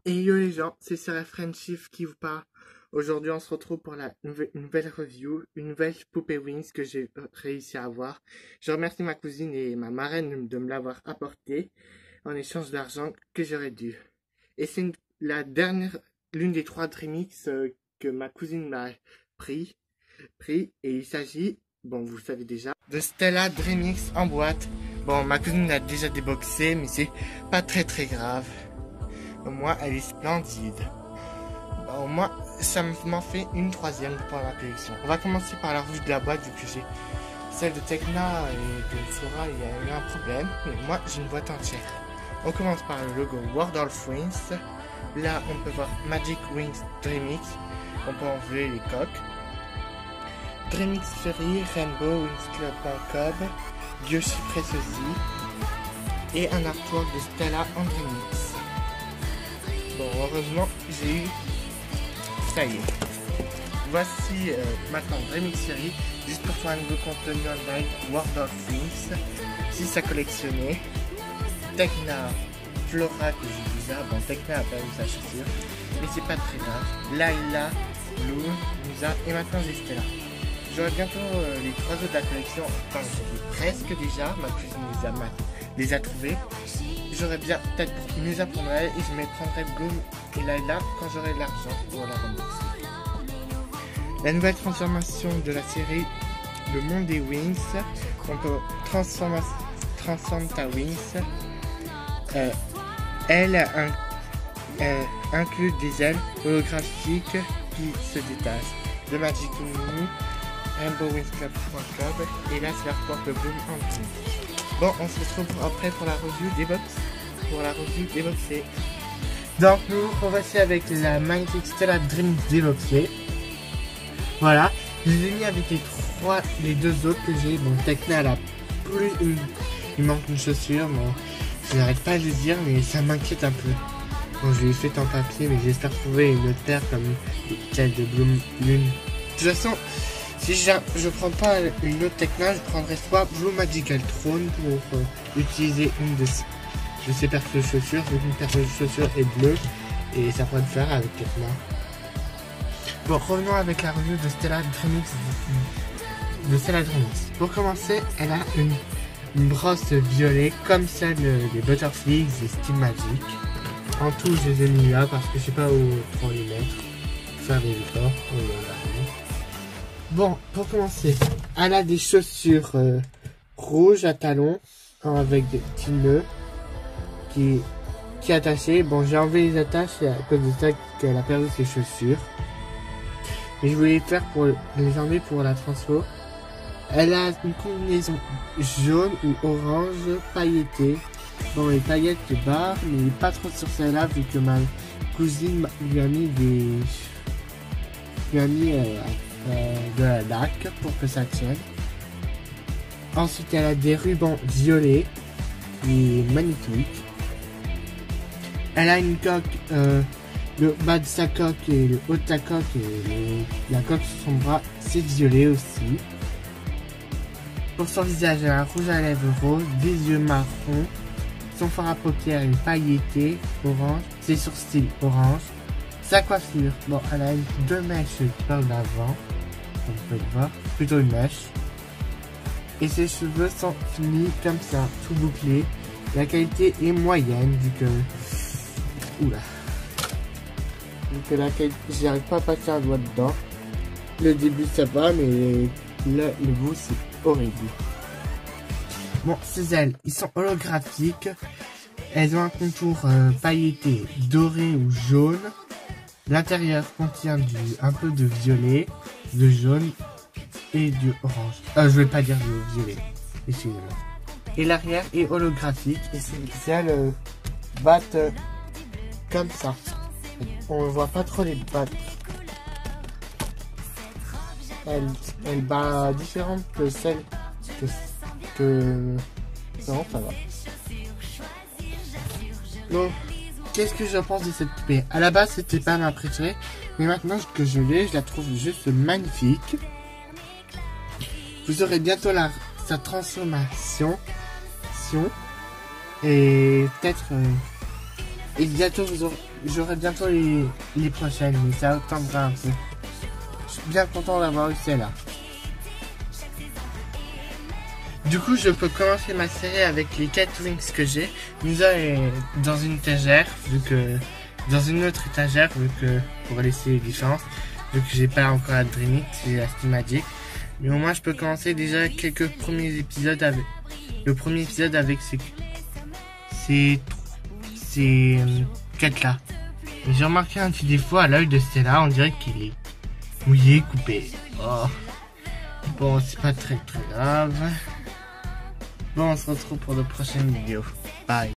Et yo les gens, c'est Sarah Friendship qui vous parle. Aujourd'hui, on se retrouve pour la nouvelle review, une nouvelle poupée Wings que j'ai réussi à avoir. Je remercie ma cousine et ma marraine de me l'avoir apporté en échange d'argent que j'aurais dû. Et c'est l'une des 3 Dreamix que ma cousine m'a pris. Et il s'agit, bon vous le savez déjà, de Stella Dreamix en boîte. Bon, ma cousine l'a déjà déboxé, mais c'est pas très grave. Au moins, elle est splendide. Au moins, ça m'en fait une 3e pour la collection. On va commencer par la revue de la boîte, vu que j'ai celle de Tekna et de Flora, il y a eu un problème. Mais moi, j'ai une boîte entière. On commence par le logo World of Wings. Là, on peut voir Magic Wings Dreamix. On peut enlever les coques. Dreamix Ferry, Rainbow Wings Club.com, Yoshi Precious et un artwork de Stella en Dreamix. Bon, heureusement, j'ai eu... Ça y est. Voici maintenant Dreamix Series, juste pour faire un nouveau contenu online, World of Wings, 6 à collectionner. Tekna, Flora que j'ai déjà, bon Tekna a perdu sa chaussure, mais c'est pas très grave. Layla, Blue, Musa et maintenant j'ai Stella. J'aurai bientôt les 3 autres de la collection, enfin j'ai presque déjà, ma cousine les a trouvés. J'aurais bien peut-être Musa pour Noël et je me prendrai Bloom et Layla quand j'aurai l'argent pour la rembourser. La nouvelle transformation de la série Le Monde des Wings, on peut transforme ta Wings. Elle inclut des ailes holographiques qui se détachent. De Magic Mini, RainbowWingsClub.com et là c'est la porte de Bloom en dessous. Bon, on se retrouve après pour la revue des box. Pour la revue déboxée. Donc nous voici avec la magnifique Stella Dreamix déboxée. Voilà, je les ai mis avec les 2 autres que j'ai. Bon, Tekna elle a plus il manque une chaussure, bon, je n'arrête pas de le dire, mais ça m'inquiète un peu. Bon, je l'ai fait en papier, mais j'espère trouver une autre paire comme celle de Bloom Lune. De toute façon, si je prends pas une autre Tekna, je prendrai soit Blue Magical Throne pour utiliser une de ces paires de chaussures. Donc une paire de chaussures est bleue et ça pourrait le faire avec Tekna. Bon, revenons avec la revue de Stella Dreamix. Pour commencer, elle a une brosse violet comme celle des Butterflies et Steel Magic. En tout, je les ai mis là parce que je sais pas où pour les mettre. Faire des efforts. Bon, pour commencer, elle a des chaussures rouges à talons avec des petits nœuds qui attachés. Bon, j'ai enlevé les attaches à cause de ça qu'elle a perdu ses chaussures. Mais je voulais les faire pour les enlever pour la transfo. Elle a une combinaison jaune ou orange pailletée. Bon, les paillettes de barre, mais pas trop sur celle-là vu que ma cousine lui a mis de la laque pour que ça tienne. Ensuite, elle a des rubans violets, qui est magnifique. Elle a une coque, le bas de sa coque et le haut de sa coque et la coque sur son bras, c'est violet aussi. Pour son visage, elle a un rouge à lèvres rose, des yeux marrons, son fard à paupières est pailleté orange, ses sourcils orange. Sa coiffure, bon, elle a 2 mèches par l'avant, comme vous pouvez le voir, plutôt une mèche. Et ses cheveux sont finis comme ça, tout bouclés. La qualité est moyenne, vu que... Oula. Vu que la qualité... J'arrive pas à passer un doigt dedans. Le début ça va, mais là, le bout c'est horrible. Bon, ces ailes, ils sont holographiques. Elles ont un contour pailleté, doré ou jaune. L'intérieur contient un peu de violet, de jaune et du orange. Je vais pas dire de violet, excusez-moi. Et l'arrière est holographique et ces ailes battent comme ça. On ne voit pas trop les battre. Elle bat différentes que celles que... Non, ça va. Bon. Qu'est-ce que je pense de cette poupée? À la base, c'était pas ma préférée, mais maintenant que je l'ai, je la trouve juste magnifique. Vous aurez bientôt sa transformation et peut-être Et bientôt j'aurai bientôt les prochaines, mais ça attendra un peu. Je suis bien content d'avoir eu celle-là. Du coup, je peux commencer ma série avec les 4 wings que j'ai. Misa est dans une étagère, dans une autre étagère, pour laisser les différences, vu que j'ai pas encore la Dreamix, j'ai la Steamagic. Mais au moins, je peux commencer déjà quelques premiers épisodes avec. Le premier épisode avec ces 4 là. J'ai remarqué un petit défaut à l'œil de Stella, on dirait qu'il est mouillé, coupé. Oh. Bon, c'est pas très grave. Bon, on se retrouve pour de prochaines vidéos. Bye.